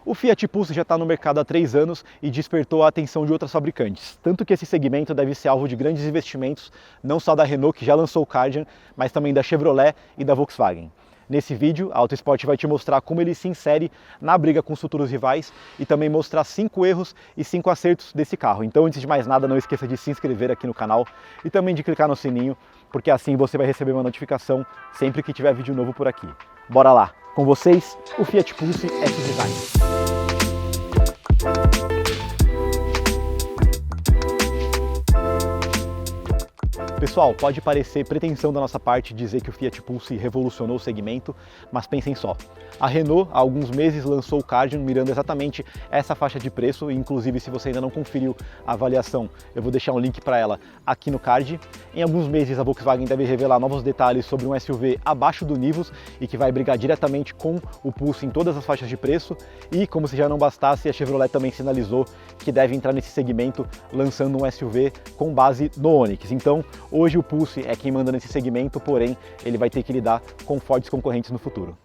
O Fiat Pulse já está no mercado há 3 anos e despertou a atenção de outras fabricantes, tanto que esse segmento deve ser alvo de grandes investimentos, não só da Renault, que já lançou o Kardian, mas também da Chevrolet e da Volkswagen. Nesse vídeo, a Autosport vai te mostrar como ele se insere na briga com os futuros rivais e também mostrar 5 erros e 5 acertos desse carro. Então, antes de mais nada, não esqueça de se inscrever aqui no canal e também de clicar no sininho, porque assim você vai receber uma notificação sempre que tiver vídeo novo por aqui. Bora lá! Com vocês, o Fiat Pulse S-Design. Pessoal, pode parecer pretensão da nossa parte dizer que o Fiat Pulse revolucionou o segmento, mas pensem só. A Renault, há alguns meses, lançou o Kardian mirando exatamente essa faixa de preço, e inclusive se você ainda não conferiu a avaliação, eu vou deixar um link para ela aqui no card. Em alguns meses a Volkswagen deve revelar novos detalhes sobre um SUV abaixo do Nivus e que vai brigar diretamente com o Pulse em todas as faixas de preço, e como se já não bastasse, a Chevrolet também sinalizou que deve entrar nesse segmento lançando um SUV com base no Onix. Então, hoje o Pulse é quem manda nesse segmento, porém ele vai ter que lidar com fortes concorrentes no futuro.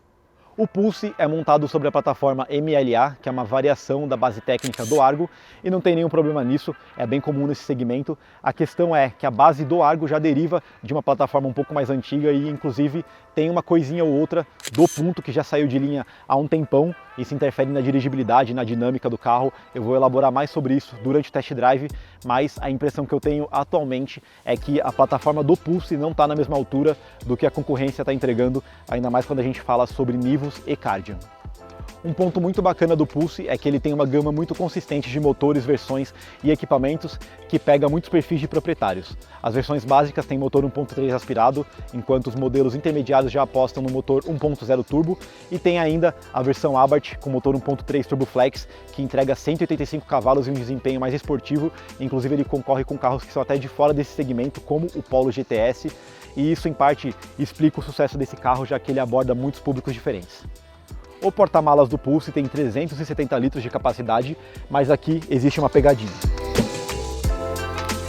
O Pulse é montado sobre a plataforma MLA, que é uma variação da base técnica do Argo, e não tem nenhum problema nisso, é bem comum nesse segmento. A questão é que a base do Argo já deriva de uma plataforma um pouco mais antiga e inclusive tem uma coisinha ou outra do Punto que já saiu de linha há um tempão. Isso interfere na dirigibilidade, na dinâmica do carro. Eu vou elaborar mais sobre isso durante o test drive, mas a impressão que eu tenho atualmente é que a plataforma do Pulse não está na mesma altura do que a concorrência está entregando, ainda mais quando a gente fala sobre Nivus e Kardian. Um ponto muito bacana do Pulse é que ele tem uma gama muito consistente de motores, versões e equipamentos que pega muitos perfis de proprietários. As versões básicas têm motor 1.3 aspirado, enquanto os modelos intermediários já apostam no motor 1.0 turbo, e tem ainda a versão Abarth com motor 1.3 Turbo Flex, que entrega 185 cavalos e um desempenho mais esportivo. Inclusive ele concorre com carros que são até de fora desse segmento, como o Polo GTS, e isso em parte explica o sucesso desse carro, já que ele aborda muitos públicos diferentes. O porta-malas do Pulse tem 370 litros de capacidade, mas aqui existe uma pegadinha.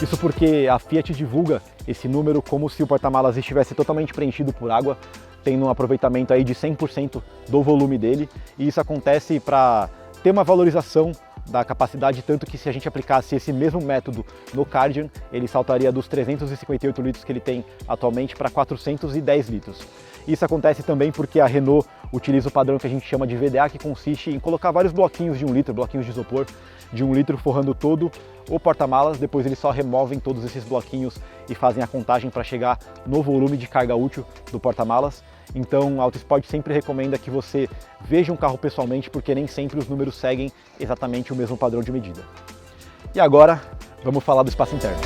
Isso porque a Fiat divulga esse número como se o porta-malas estivesse totalmente preenchido por água, tendo um aproveitamento aí de 100% do volume dele, e isso acontece para ter uma valorização da capacidade, tanto que se a gente aplicasse esse mesmo método no Kardian, ele saltaria dos 358 litros que ele tem atualmente para 410 litros. Isso acontece também porque a Renault utiliza o padrão que a gente chama de VDA, que consiste em colocar vários bloquinhos de 1 litro, bloquinhos de isopor de 1 litro forrando todo o porta-malas. Depois eles só removem todos esses bloquinhos e fazem a contagem para chegar no volume de carga útil do porta-malas. Então a Autosport sempre recomenda que você veja um carro pessoalmente, porque nem sempre os números seguem exatamente o mesmo padrão de medida. E agora vamos falar do espaço interno.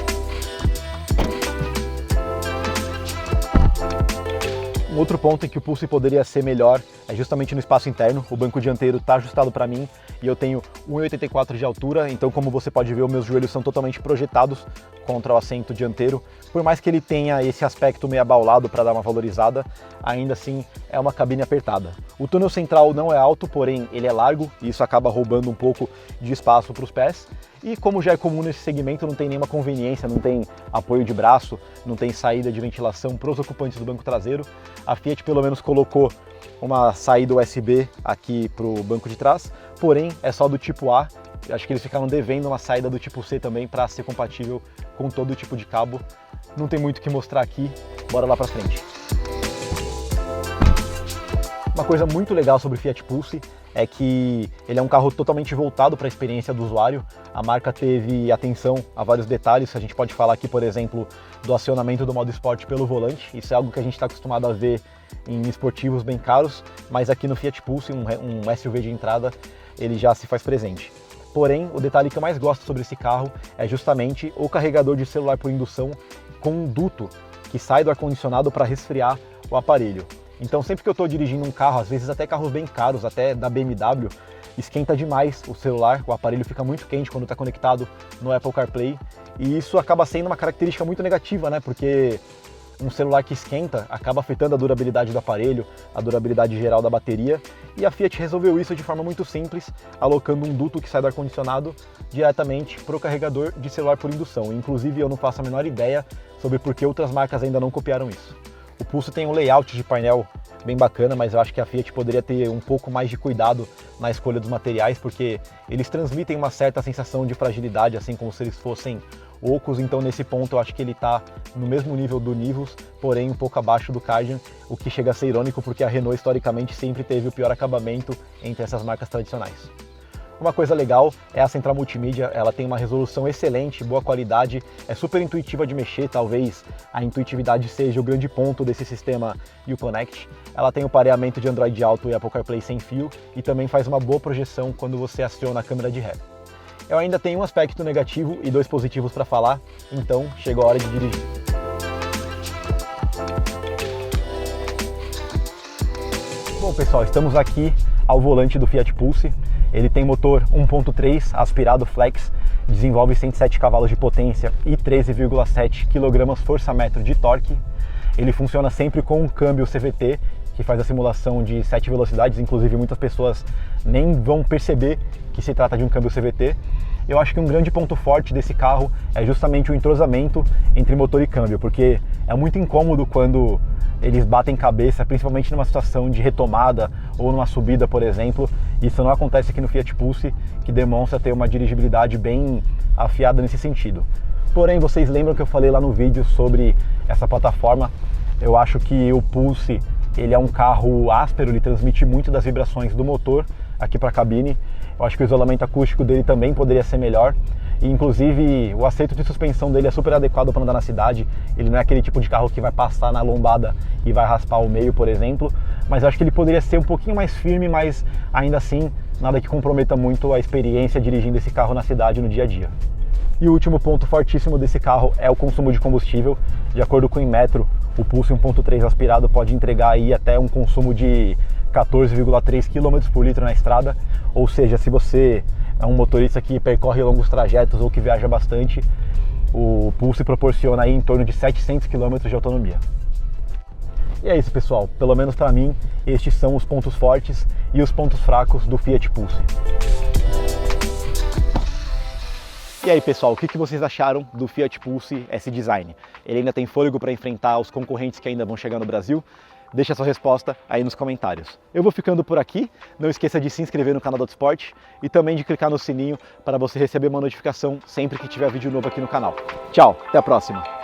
Um outro ponto em que o Pulse poderia ser melhor é justamente no espaço interno. O banco dianteiro está ajustado para mim e eu tenho 1,84 de altura, então como você pode ver, os meus joelhos são totalmente projetados contra o assento dianteiro. Por mais que ele tenha esse aspecto meio abaulado para dar uma valorizada, ainda assim é uma cabine apertada. O túnel central não é alto, porém ele é largo e isso acaba roubando um pouco de espaço para os pés. E como já é comum nesse segmento, não tem nenhuma conveniência, não tem apoio de braço, não tem saída de ventilação para os ocupantes do banco traseiro. A Fiat pelo menos colocou uma saída USB aqui para o banco de trás, porém é só do tipo A. Acho que eles ficaram devendo uma saída do tipo C também para ser compatível com todo tipo de cabo. Não tem muito o que mostrar aqui, bora lá para frente. Uma coisa muito legal sobre o Fiat Pulse é que ele é um carro totalmente voltado para a experiência do usuário. A marca teve atenção a vários detalhes. A gente pode falar aqui, por exemplo, do acionamento do modo esporte pelo volante. Isso é algo que a gente está acostumado a ver em esportivos bem caros, mas aqui no Fiat Pulse, um SUV de entrada, ele já se faz presente. Porém, o detalhe que eu mais gosto sobre esse carro é justamente o carregador de celular por indução com um duto que sai do ar-condicionado para resfriar o aparelho. Então sempre que eu estou dirigindo um carro, às vezes até carros bem caros, até da BMW, esquenta demais o celular, o aparelho fica muito quente quando está conectado no Apple CarPlay, e isso acaba sendo uma característica muito negativa, né? Porque um celular que esquenta acaba afetando a durabilidade do aparelho, a durabilidade geral da bateria, e a Fiat resolveu isso de forma muito simples, alocando um duto que sai do ar-condicionado diretamente para o carregador de celular por indução. Inclusive eu não faço a menor ideia sobre por que outras marcas ainda não copiaram isso. O Pulse tem um layout de painel projeto bem bacana, mas eu acho que a Fiat poderia ter um pouco mais de cuidado na escolha dos materiais, porque eles transmitem uma certa sensação de fragilidade, assim como se eles fossem ocos. Então nesse ponto eu acho que ele está no mesmo nível do Nivus, porém um pouco abaixo do Kardian, o que chega a ser irônico porque a Renault historicamente sempre teve o pior acabamento entre essas marcas tradicionais. Uma coisa legal é a central multimídia, ela tem uma resolução excelente, boa qualidade, é super intuitiva de mexer, talvez a intuitividade seja o grande ponto desse sistema Uconnect. Ela tem o pareamento de Android Auto e Apple CarPlay sem fio e também faz uma boa projeção quando você aciona a câmera de ré. Eu ainda tenho um aspecto negativo e 2 positivos para falar, então chegou a hora de dirigir. Bom pessoal, estamos aqui ao volante do Fiat Pulse. Ele tem motor 1.3 aspirado flex, desenvolve 107 cavalos de potência e 13,7 kgfm de torque. Ele funciona sempre com um câmbio CVT, que faz a simulação de 7 velocidades, inclusive muitas pessoas nem vão perceber que se trata de um câmbio CVT. Eu acho que um grande ponto forte desse carro é justamente o entrosamento entre motor e câmbio, porque é muito incômodo quando eles batem cabeça, principalmente numa situação de retomada ou numa subida, por exemplo. Isso não acontece aqui no Fiat Pulse, que demonstra ter uma dirigibilidade bem afiada nesse sentido. Porém, vocês lembram que eu falei lá no vídeo sobre essa plataforma? Eu acho que o Pulse ele é um carro áspero, ele transmite muito das vibrações do motor aqui para a cabine. Eu acho que o isolamento acústico dele também poderia ser melhor. E, inclusive, o acerto de suspensão dele é super adequado para andar na cidade. Ele não é aquele tipo de carro que vai passar na lombada e vai raspar o meio, por exemplo. Mas eu acho que ele poderia ser um pouquinho mais firme, mas ainda assim, nada que comprometa muito a experiência dirigindo esse carro na cidade no dia a dia. E o último ponto fortíssimo desse carro é o consumo de combustível. De acordo com o Inmetro, o Pulse 1.3 aspirado pode entregar aí até um consumo de 14,3 km por litro na estrada. Ou seja, se você é um motorista que percorre longos trajetos ou que viaja bastante, o Pulse proporciona aí em torno de 700 km de autonomia. E é isso, pessoal. Pelo menos para mim, estes são os pontos fortes e os pontos fracos do Fiat Pulse. E aí, pessoal, o que vocês acharam do Fiat Pulse S-Design? Ele ainda tem fôlego para enfrentar os concorrentes que ainda vão chegar no Brasil? Deixa a sua resposta aí nos comentários. Eu vou ficando por aqui, não esqueça de se inscrever no canal do Autosport e também de clicar no sininho para você receber uma notificação sempre que tiver vídeo novo aqui no canal. Tchau, até a próxima!